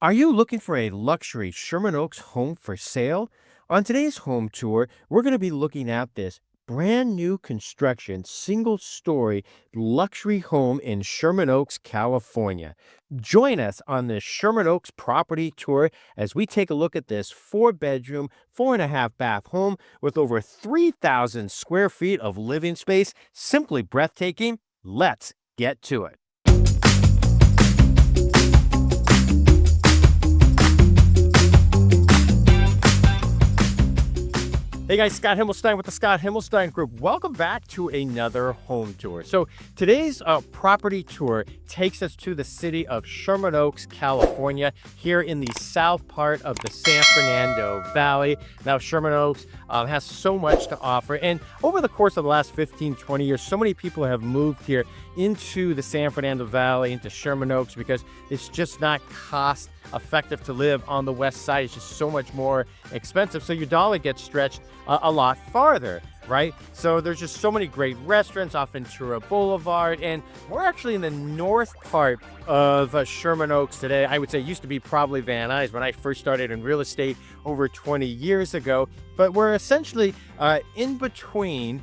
Are you looking for a luxury Sherman Oaks home for sale? On today's home tour, we're going to be looking at this brand new construction, single story luxury home in Sherman Oaks, California. Join us on this Sherman Oaks property tour as we take a look at this four-bedroom, 4.5 bath home with over 3,000 square feet of living space. Simply breathtaking. Let's get to it. Hey guys, Scott Himmelstein with the Scott Himmelstein Group. Welcome back to another home tour. So today's property tour takes us to the city of Sherman Oaks, California, here in the south part of the San Fernando Valley. Now, Sherman Oaks has so much to offer. And over the course of the last 15, 20 years, so many people have moved here into the San Fernando Valley, into Sherman Oaks, because it's just not cost effective to live on the west side. It's just so much more expensive. So your dollar gets stretched a lot farther, right? So there's just so many great restaurants off Ventura Boulevard. And we're actually in the north part of Sherman Oaks today. I would say it used to be probably Van Nuys when I first started in real estate over 20 years ago. But we're essentially in between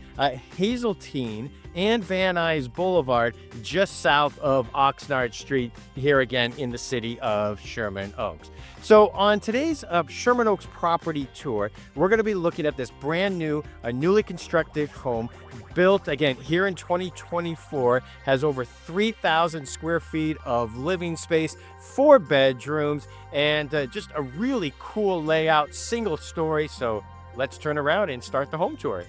Hazeltine and Van Nuys Boulevard, just south of Oxnard Street, here again in the city of Sherman Oaks. So on today's Sherman Oaks property tour, we're going to be looking at this brand new, newly constructed home built again here in 2024, has over 3,000 square feet of living space, 4 bedrooms, and just a really cool layout, single story. So let's turn around and start the home tour.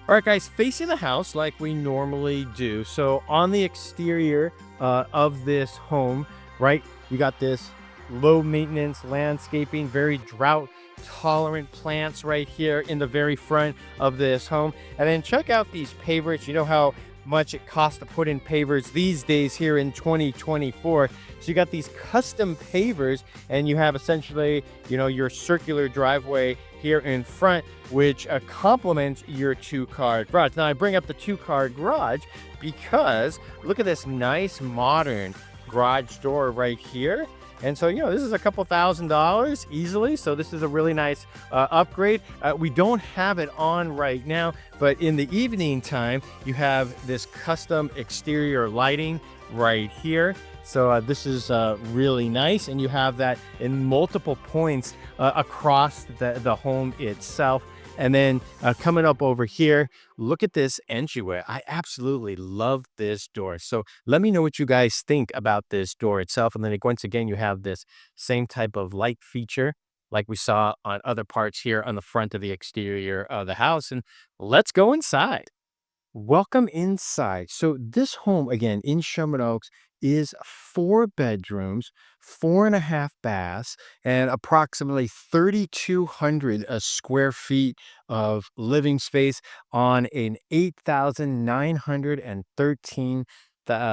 All right, guys, facing the house like we normally do. So on the exterior of this home, right, you got this low maintenance landscaping, very drought tolerant plants right here in the very front of this home. And then check out these pavers. You know how much it costs to put in pavers these days here in 2024. So you got these custom pavers, and you have essentially, your circular driveway here in front, which complements your 2-car garage. Now I bring up the 2-car garage because look at this nice modern garage door right here. And so, this is a couple $1,000s easily. So this is a really nice upgrade. We don't have it on right now, but in the evening time, you have this custom exterior lighting right here. So this is really nice. And you have that in multiple points across the home itself. And then coming up over here, look at this entryway. I absolutely love this door. So let me know what you guys think about this door itself. And then once again, you have this same type of light feature like we saw on other parts here on the front of the exterior of the house. And let's go inside. Welcome inside. So this home, again, in Sherman Oaks, is 4 bedrooms, 4.5 baths, and approximately 3,200 square feet of living space on an 8,913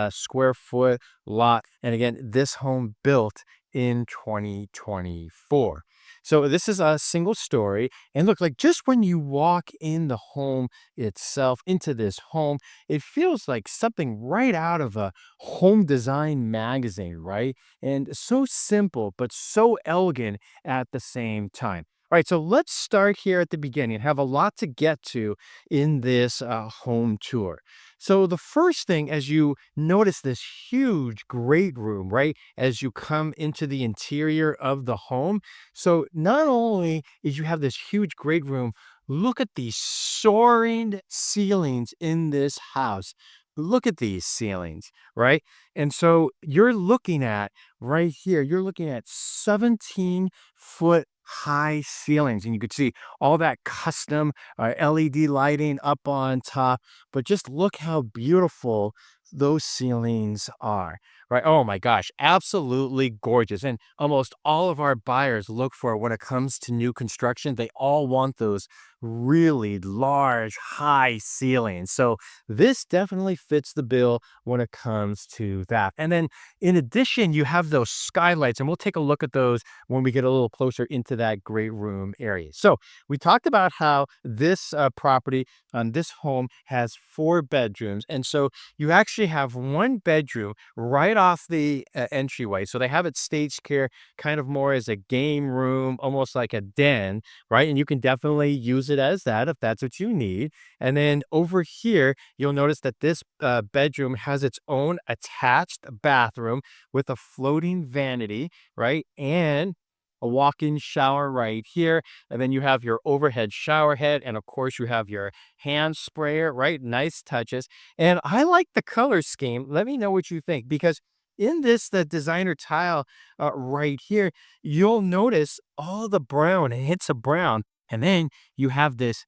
square foot lot. And again, this home built in 2024. So this is a single story. And look, like just when you walk in the home itself, into this home, it feels like something right out of a home design magazine, right? And so simple, but so elegant at the same time. All right, so let's start here at the beginning. Have a lot to get to in this home tour. So the first thing, as you notice this huge great room, right, as you come into the interior of the home. So not only is you have this huge great room, look at these soaring ceilings in this house. Look at these ceilings, right? And so you're looking at right here, you're looking at 17-foot high ceilings, and you could see all that custom LED lighting up on top. But just look how beautiful those ceilings are, right? Oh my gosh, absolutely gorgeous. And almost all of our buyers look for, when it comes to new construction, they all want those really large, high ceilings. So this definitely fits the bill when it comes to that. And then in addition, you have those skylights, and we'll take a look at those when we get a little closer into that great room area. So we talked about how this property on this home has 4 bedrooms. And so you actually have 1 bedroom right right off the entryway. So they have it staged here kind of more as a game room, almost like a den, right? And you can definitely use it as that if that's what you need. And then over here, you'll notice that this bedroom has its own attached bathroom with a floating vanity, right? And a walk-in shower right here. And then you have your overhead shower head. And of course, you have your hand sprayer, right? Nice touches. And I like the color scheme. Let me know what you think, because in this, the designer tile right here, you'll notice all the brown, it hits a brown. And then you have this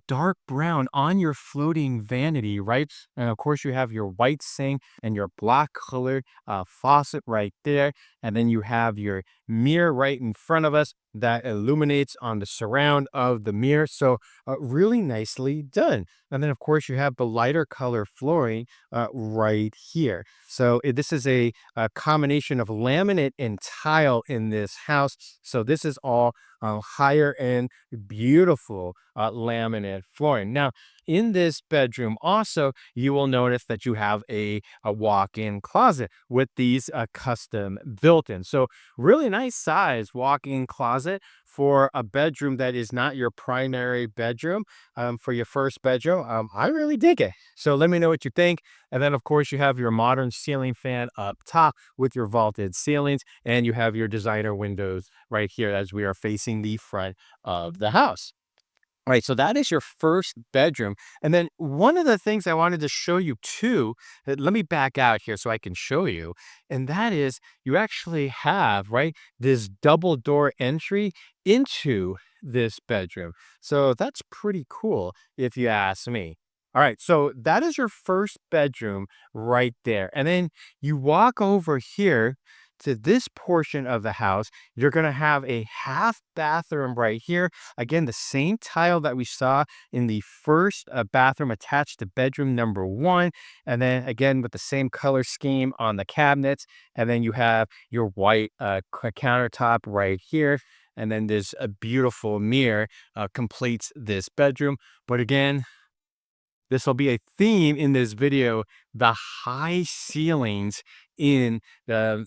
dark brown on your floating vanity, right? And of course, you have your white sink and your black colored faucet right there. And then you have your mirror right in front of us that illuminates on the surround of the mirror. So, really nicely done. And then, of course, you have the lighter color flooring right here. So, this is a combination of laminate and tile in this house. So, this is all higher end, beautiful laminate flooring. Now, in this bedroom, also, you will notice that you have a walk in closet with these custom built in. So, really nice size walk in closet for a bedroom that is not your primary bedroom. For your first bedroom, I really dig it. So, let me know what you think. And then, of course, you have your modern ceiling fan up top with your vaulted ceilings, and you have your designer windows right here as we are facing the front of the house. All right, so that is your first bedroom. And then one of the things I wanted to show you too, let me back out here so I can show you. And that is you actually have, right, this double door entry into this bedroom. So that's pretty cool if you ask me. All right, so that is your first bedroom right there. And then you walk over here to this portion of the house. You're going to have a half bathroom right here. Again, the same tile that we saw in the first bathroom attached to bedroom number one. And then again, with the same color scheme on the cabinets. And then you have your white countertop right here. And then there's a beautiful mirror completes this bedroom. But again, this will be a theme in this video, the high ceilings in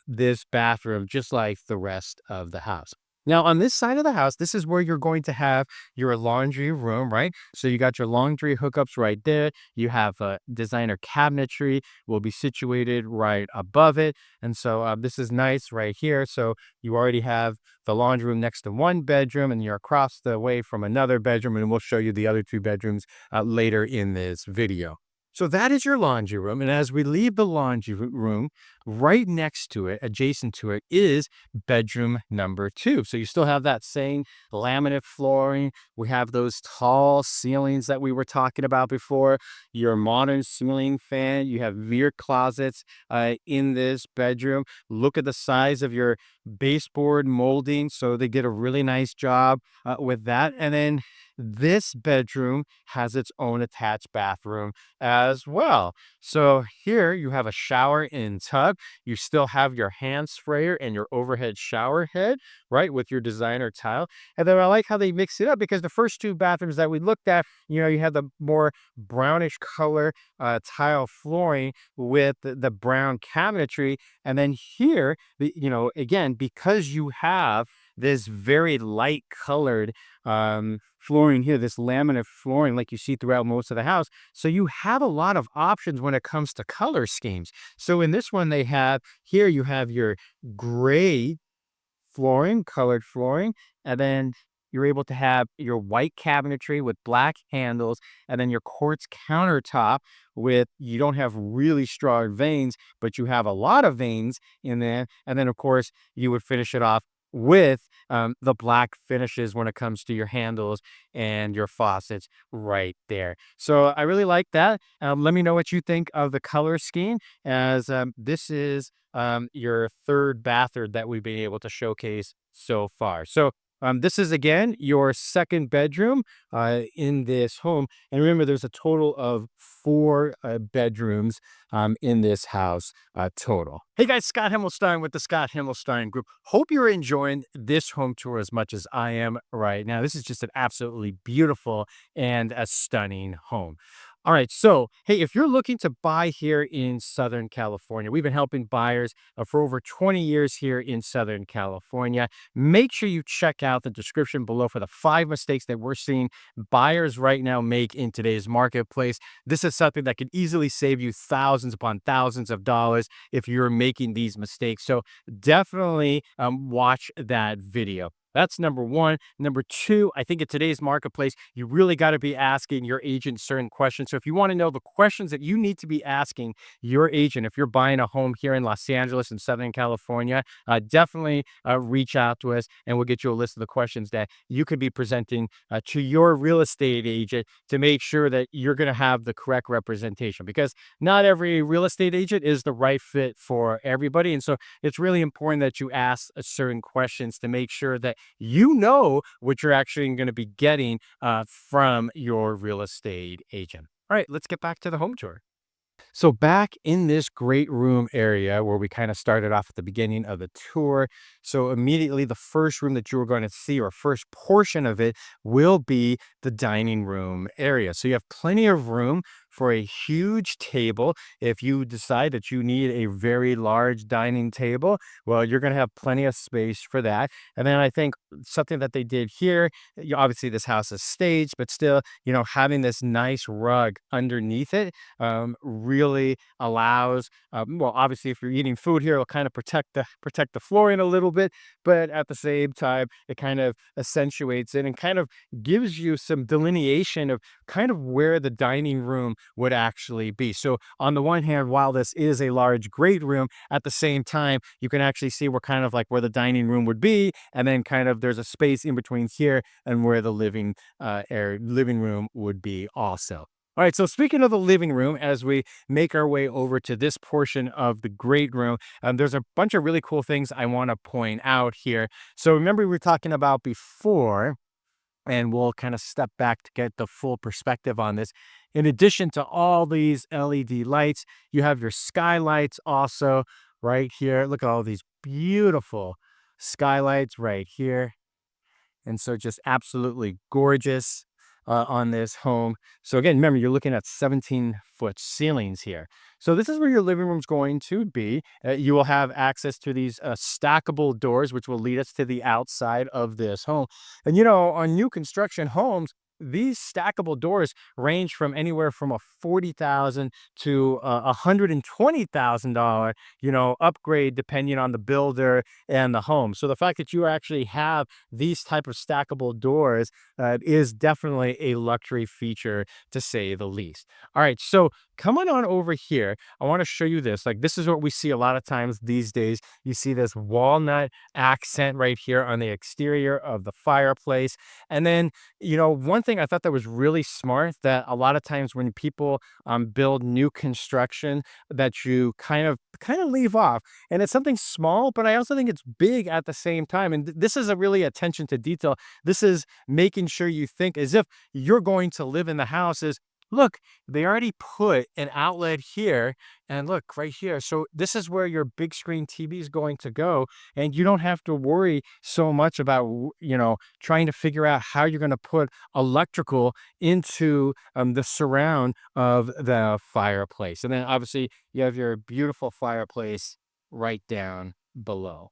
this bathroom, just like the rest of the house. Now, on this side of the house, this is where you're going to have your laundry room, right? So you got your laundry hookups right there. You have a designer cabinetry will be situated right above it. And so this is nice right here. So you already have the laundry room next to one bedroom, and you're across the way from another bedroom. And we'll show you the other two bedrooms later in this video. So that is your laundry room. And as we leave the laundry room, right next to it, adjacent to it, is bedroom number two. So you still have that same laminate flooring. We have those tall ceilings that we were talking about before, your modern ceiling fan. You have mirror closets in this bedroom. Look at the size of your baseboard molding. So they did a really nice job with that. And then this bedroom has its own attached bathroom as well. So here you have a shower and tub. You still have your hand sprayer and your overhead shower head, right, with your designer tile. And then I like how they mix it up, because the first two bathrooms that we looked at, you had the more brownish color tile flooring with the brown cabinetry. And then here, again, because you have this very light colored flooring here, this laminate flooring like you see throughout most of the house. So you have a lot of options when it comes to color schemes. So in this one, you have your gray flooring, colored flooring, and then you're able to have your white cabinetry with black handles, and then your quartz countertop with, you don't have really strong veins, but you have a lot of veins in there. And then, of course, you would finish it off with the black finishes when it comes to your handles and your faucets right there. So I really like that. Let me know what you think of the color scheme, as this is your third bathroom that we've been able to showcase so far. So this is, again, your second bedroom in this home. And remember, there's a total of four bedrooms in this house total. Hey guys, Scott Himmelstein with the Scott Himmelstein Group. Hope you're enjoying this home tour as much as I am right now. This is just an absolutely beautiful and a stunning home. All right. So, hey, if you're looking to buy here in Southern California, we've been helping buyers for over 20 years here in Southern California. Make sure you check out the description below for the 5 mistakes that we're seeing buyers right now make in today's marketplace. This is something that could easily save you thousands upon thousands of dollars if you're making these mistakes. So, definitely watch that video. That's number one. Number two, I think in today's marketplace, you really got to be asking your agent certain questions. So if you want to know the questions that you need to be asking your agent, if you're buying a home here in Los Angeles and Southern California, definitely reach out to us and we'll get you a list of the questions that you could be presenting to your real estate agent to make sure that you're going to have the correct representation, because not every real estate agent is the right fit for everybody. And so it's really important that you ask certain questions to make sure that you know what you're actually going to be getting from your real estate agent. All right, let's get back to the home tour. So back in this great room area where we kind of started off at the beginning of the tour. So immediately the first room that you are going to see, or first portion of it, will be the dining room area. So you have plenty of room for a huge table. If you decide that you need a very large dining table, well, you're going to have plenty of space for that. And then I think something that they did here, obviously this house is staged, but still, having this nice rug underneath it really allows, well, obviously if you're eating food here, it'll kind of protect the flooring a little bit, but at the same time it kind of accentuates it and kind of gives you some delineation of kind of where the dining room would actually be. So on the one hand, while this is a large great room, at the same time you can actually see where kind of like where the dining room would be, and then kind of there's a space in between here and where the living room would be also. All right, so speaking of the living room, as we make our way over to this portion of the great room, there's a bunch of really cool things I want to point out here. So remember we were talking about before, and we'll kind of step back to get the full perspective on this. In addition to all these LED lights, you have your skylights also right here. Look at all these beautiful skylights right here. And so just absolutely gorgeous on this home. So again, remember, you're looking at 17-foot ceilings here. So this is where your living room's going to be. You will have access to these stackable doors, which will lead us to the outside of this home. And on new construction homes, these stackable doors range from anywhere from a $40,000 to a $120,000, upgrade depending on the builder and the home. So the fact that you actually have these type of stackable doors is definitely a luxury feature, to say the least. All right, so coming on over here, I want to show you this. Like, this is what we see a lot of times these days. You see this walnut accent right here on the exterior of the fireplace. And then, one thing I thought that was really smart, that a lot of times when people build new construction, that you kind of leave off, and it's something small, but I also think it's big at the same time. And this is a really attention to detail. This is making sure you think as if you're going to live in the house. Is, look, they already put an outlet here, and look right here. So this is where your big screen TV is going to go, and you don't have to worry so much about, trying to figure out how you're going to put electrical into the surround of the fireplace. And then obviously you have your beautiful fireplace right down below.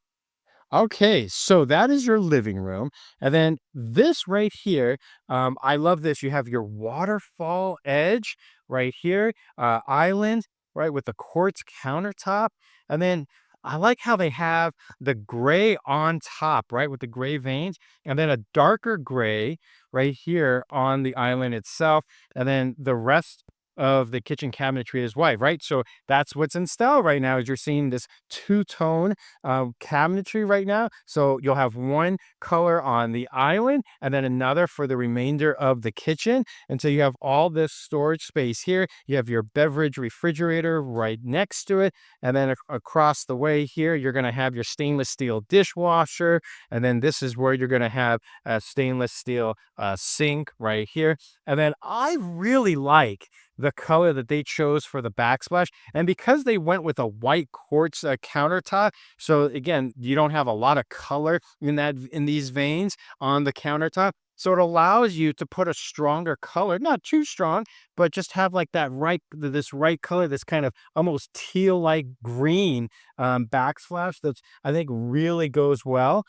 Okay, so that is your living room. And then this right here, I love this. You have your waterfall edge right here, island, right, with the quartz countertop. And then I like how they have the gray on top, right, with the gray veins, and then a darker gray right here on the island itself. And then the rest of the kitchen cabinetry is white, right? So that's what's in style right now, is you're seeing this two-tone cabinetry right now. So you'll have one color on the island and then another for the remainder of the kitchen. And so you have all this storage space here. You have your beverage refrigerator right next to it. And then across the way here, you're going to have your stainless steel dishwasher. And then this is where you're going to have a stainless steel sink right here. And then I really like the color that they chose for the backsplash. And because they went with a white quartz countertop, so again, you don't have a lot of color in these veins on the countertop. So it allows you to put a stronger color, not too strong, but just have like that this right color, this kind of almost teal like green backsplash that's I think really goes well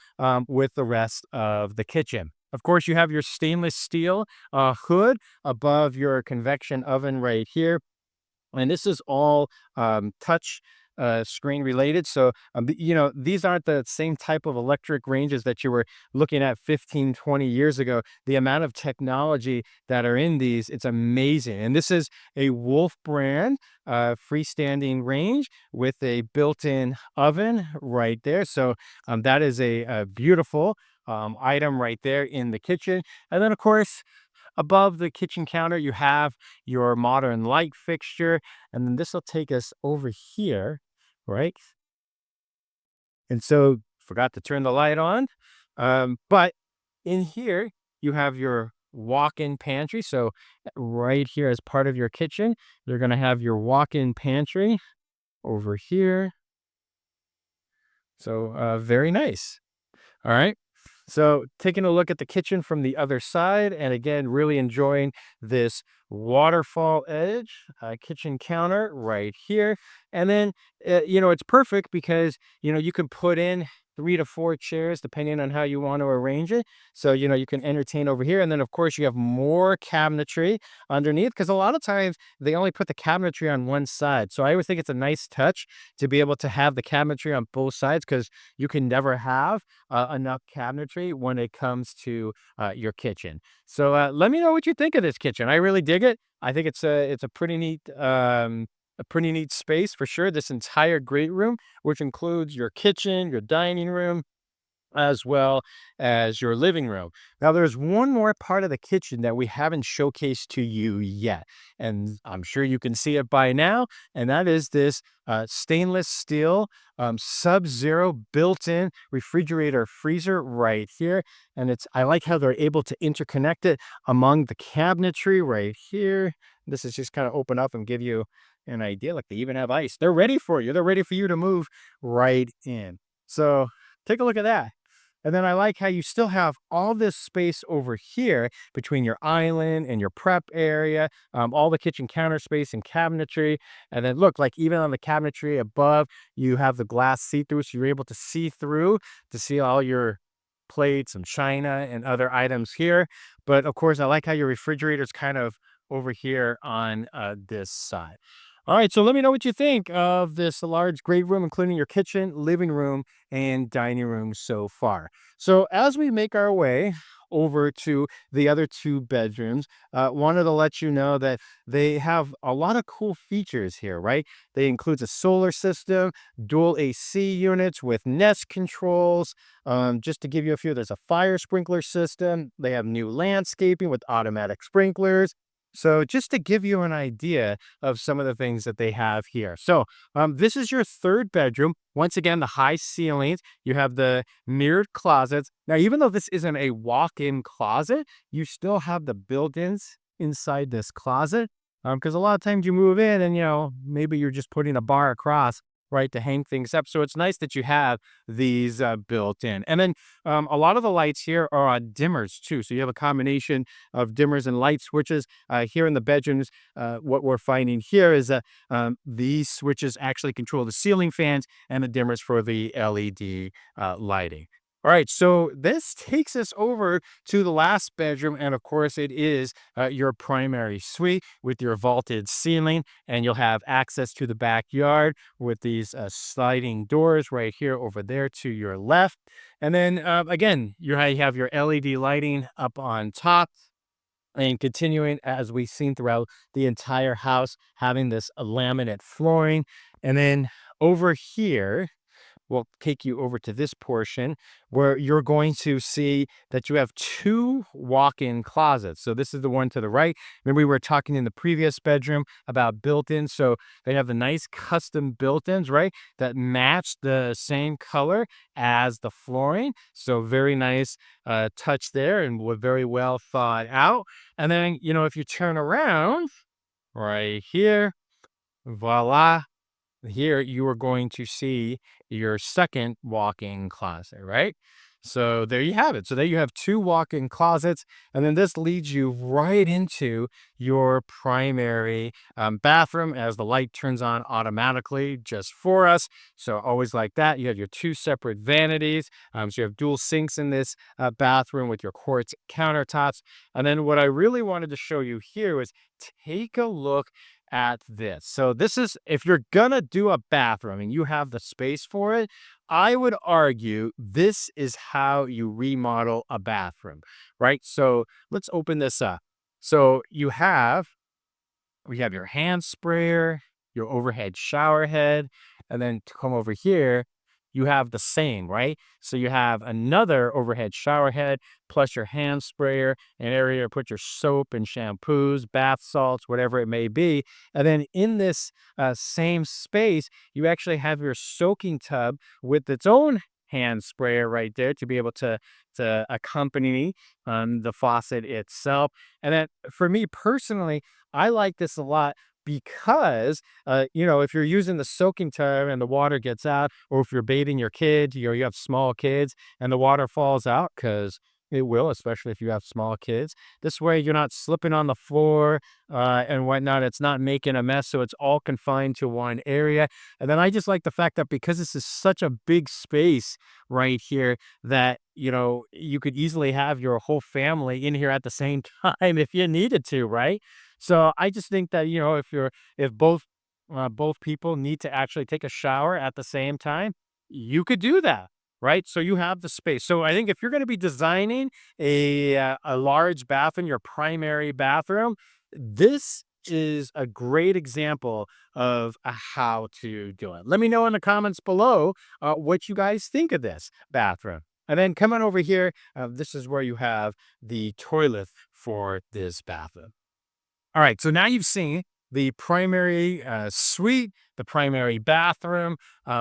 with the rest of the kitchen. Of course, you have your stainless steel hood above your convection oven right here, and this is all touch screen related. So these aren't the same type of electric ranges that you were looking at 15, 20 years ago. The amount of technology that are in these, it's amazing. And this is a Wolf brand freestanding range with a built-in oven right there. So that is a beautiful item right there in the kitchen. And then of course, above the kitchen counter, you have your modern light fixture, and then this will take us over here, right? And so, forgot to turn the light on, but in here you have your walk-in pantry. So, right here as part of your kitchen, you're going to have your walk-in pantry over here. So, very nice. All right. So taking a look at the kitchen from the other side, and again, really enjoying this waterfall edge kitchen counter right here. And then, it's perfect because, you can put in 3 to 4 chairs depending on how you want to arrange it. So, you can entertain over here. And then, of course, you have more cabinetry underneath because a lot of times they only put the cabinetry on one side. So I always think it's a nice touch to be able to have the cabinetry on both sides because you can never have enough cabinetry when it comes to your kitchen. So let me know what you think of this kitchen. I really dig it. I think it's a pretty neat space for sure. This entire great room, which includes your kitchen, your dining room, as well as your living room. Now, there's one more part of the kitchen that we haven't showcased to you yet, and I'm sure you can see it by now, and that is this stainless steel SUBZERO built-in refrigerator freezer right here. And I like how they're able to interconnect it among the cabinetry right here. This is just kind of open up and give you an idea. Like they even have ice. They're ready for you. They're ready for you to move right in. So take a look at that. And then I like how you still have all this space over here between your island and your prep area, all the kitchen counter space and cabinetry. And then look, like even on the cabinetry above, you have the glass see-through, so you're able to see through to see all your plates and china and other items here. But of course, I like how your refrigerator is kind of over here on this side. All right, so let me know what you think of this large great room, including your kitchen, living room, and dining room so far. So as we make our way over to the other two bedrooms, wanted to let you know that they have a lot of cool features here, right? They include a solar system, dual AC units with Nest controls. Just to give you a few, there's a fire sprinkler system. They have new landscaping with automatic sprinklers. So just to give you an idea of some of the things that they have here. So this is your third bedroom. Once again, the high ceilings. You have the mirrored closets. Now, even though this isn't a walk-in closet, you still have the built-ins inside this closet. Because a lot of times you move in and, maybe you're just putting a bar across, right, to hang things up. So it's nice that you have these built in. And then a lot of the lights here are on dimmers too. So you have a combination of dimmers and light switches. Here in the bedrooms, what we're finding here is that these switches actually control the ceiling fans and the dimmers for the LED lighting. All right, so this takes us over to the last bedroom, and of course, it is your primary suite with your vaulted ceiling, and you'll have access to the backyard with these sliding doors right here over there to your left. And then again, you have your LED lighting up on top. And continuing as we've seen throughout the entire house, having this laminate flooring. And then over here, we'll take you over to this portion where you're going to see that you have two walk-in closets. So this is the one to the right. Remember, we were talking in the previous bedroom about built-ins. So they have the nice custom built-ins, right, that match the same color as the flooring. So very nice touch there and were very well thought out. And then, if you turn around right here, voila, here you are going to see your second walk-in closet, right? So there you have it. So there you have two walk-in closets, and then this leads you right into your primary bathroom as the light turns on automatically just for us. So always like that. You have your two separate vanities. So you have dual sinks in this bathroom with your quartz countertops. And then what I really wanted to show you here was take a look at this. So this is, if you're gonna do a bathroom and you have the space for it, I would argue this is how you remodel a bathroom, right? So let's open this up. So we have your hand sprayer, your overhead shower head, and then to come over here, you have the same, right? So you have another overhead shower head plus your hand sprayer, an area to put your soap and shampoos, bath salts, whatever it may be. And then in this same space, you actually have your soaking tub with its own hand sprayer right there to be able to accompany the faucet itself. And then for me personally, I like this a lot because, if you're using the soaking tub and the water gets out, or if you're bathing your kids, you have small kids and the water falls out, because it will, especially if you have small kids. This way, you're not slipping on the floor and whatnot. It's not making a mess. So it's all confined to one area. And then I just like the fact that because this is such a big space right here, that you could easily have your whole family in here at the same time if you needed to, right? So I just think that if both people need to actually take a shower at the same time, you could do that, right? So you have the space. So I think if you're going to be designing a large bathroom, your primary bathroom, this is a great example of how to do it. Let me know in the comments below what you guys think of this bathroom. And then come on over here. This is where you have the toilet for this bathroom. All right, so now you've seen the primary suite, the primary bathroom.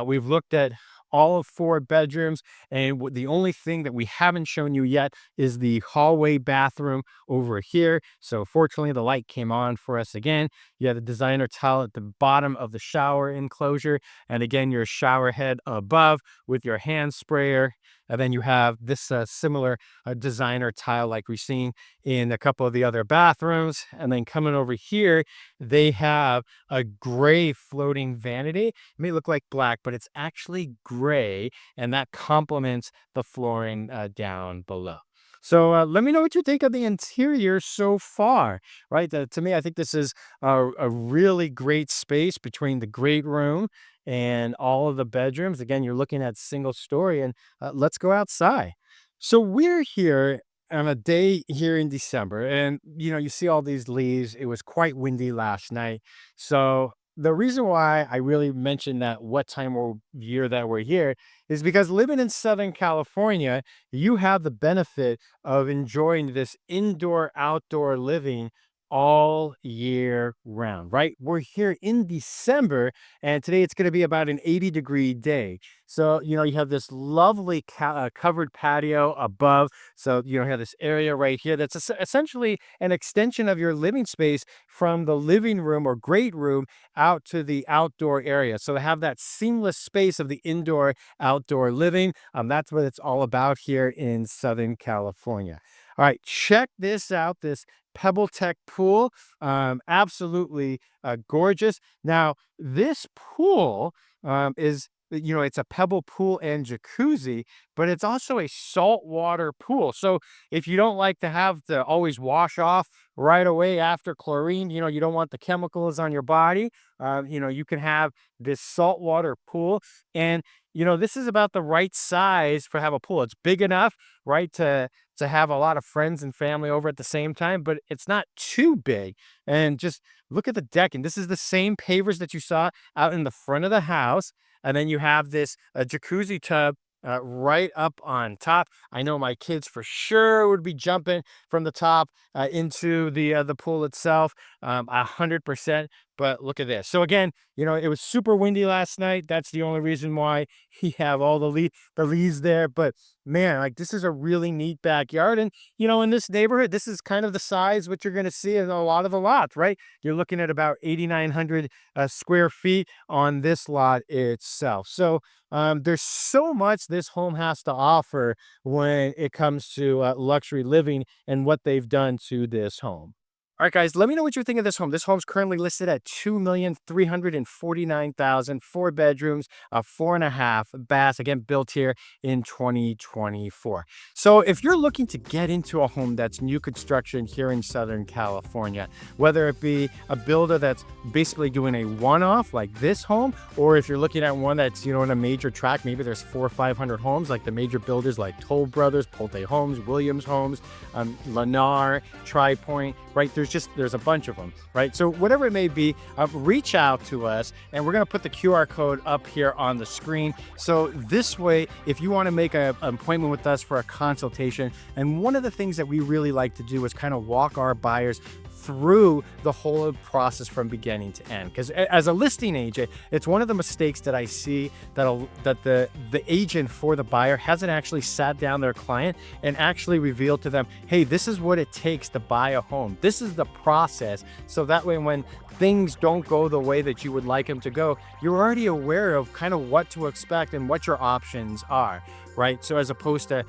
We've looked at all of four bedrooms, and the only thing that we haven't shown you yet is the hallway bathroom over here. So fortunately, the light came on for us again. You have the designer tile at the bottom of the shower enclosure, and again, your shower head above with your hand sprayer. And then you have this similar designer tile like we've seen in a couple of the other bathrooms. And then coming over here, they have a gray floating vanity. It may look like black, but it's actually gray, and that complements the flooring down below. So let me know what you think of the interior so far, right? To me, I think this is a really great space between the great room and all of the bedrooms. Again, you're looking at single story, and let's go outside. So we're here on a day here in December, and you see all these leaves. It was quite windy last night. So the reason why I really mentioned that what time of year that we're here is because living in Southern California, you have the benefit of enjoying this indoor outdoor living all year round, right? We're here in December, and today it's going to be about an 80-degree day. So, you have this lovely covered patio above. So, you have this area right here that's essentially an extension of your living space from the living room or great room out to the outdoor area. So, to have that seamless space of the indoor outdoor living, that's what it's all about here in Southern California. All right, check this out. This Pebble Tech pool, absolutely gorgeous. Now, this pool is it's a pebble pool and jacuzzi, but it's also a saltwater pool. So if you don't like to have to always wash off right away after chlorine, you don't want the chemicals on your body, you can have this saltwater pool. And this is about the right size for have a pool. It's big enough, right, to have a lot of friends and family over at the same time, but it's not too big. And just look at the decking. This is the same pavers that you saw out in the front of the house. And then you have this jacuzzi tub right up on top. I know my kids for sure would be jumping from the top into the pool itself. 100%. But look at this. So again, it was super windy last night. That's the only reason why he have all the leaves there. But man, like this is a really neat backyard. And in this neighborhood, this is kind of the size what you're going to see in a lot of the lots, right? You're looking at about 8,900 square feet on this lot itself. So there's so much this home has to offer when it comes to luxury living and what they've done to this home. All right, guys, let me know what you think of this home. This home's currently listed at $2,349,000, 4 bedrooms, 4.5 baths, again, built here in 2024. So if you're looking to get into a home that's new construction here in Southern California, whether it be a builder that's basically doing a one-off like this home, or if you're looking at one that's, in a major tract, maybe there's 400 or 500 homes like the major builders like Toll Brothers, Pulte Homes, Williams Homes, Lennar, Tri-Point, right? There's a bunch of them, right? So whatever it may be, reach out to us, and we're going to put the QR code up here on the screen. So this way, if you want to make an appointment with us for a consultation, and one of the things that we really like to do is kind of walk our buyers through the whole process from beginning to end. Because as a listing agent, it's one of the mistakes that I see that the agent for the buyer hasn't actually sat down their client and actually revealed to them, hey, this is what it takes to buy a home. This is the process. So that way, when things don't go the way that you would like them to go, you're already aware of kind of what to expect and what your options are, right? So as opposed to,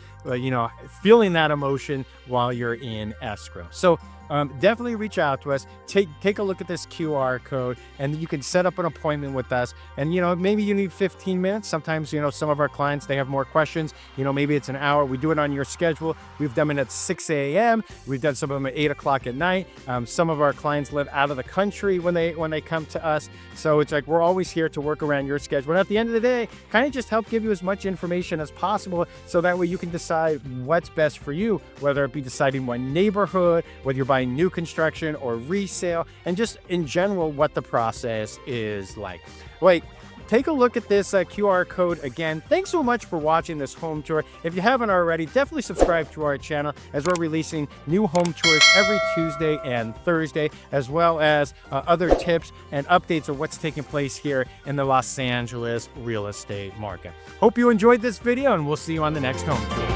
feeling that emotion while you're in escrow. So definitely reach out to us, take a look at this QR code, and you can set up an appointment with us. And maybe you need 15 minutes. Sometimes some of our clients, they have more questions, maybe it's an hour. We do it on your schedule. We've done it at 6 a.m. We've done some of them at 8 o'clock at night. Some of our clients live out of the country when they come to us, so it's like we're always here to work around your schedule. And at the end of the day, kind of just help give you as much information as possible, so that way you can decide what's best for you, whether it be deciding what neighborhood, whether you're buying new construction or resale, and just in general what the process is like. Wait, take a look at this QR code again. Thanks so much for watching this home tour. If you haven't already, definitely subscribe to our channel, as we're releasing new home tours every Tuesday and Thursday, as well as other tips and updates of what's taking place here in the Los Angeles real estate market. Hope you enjoyed this video, and we'll see you on the next home tour.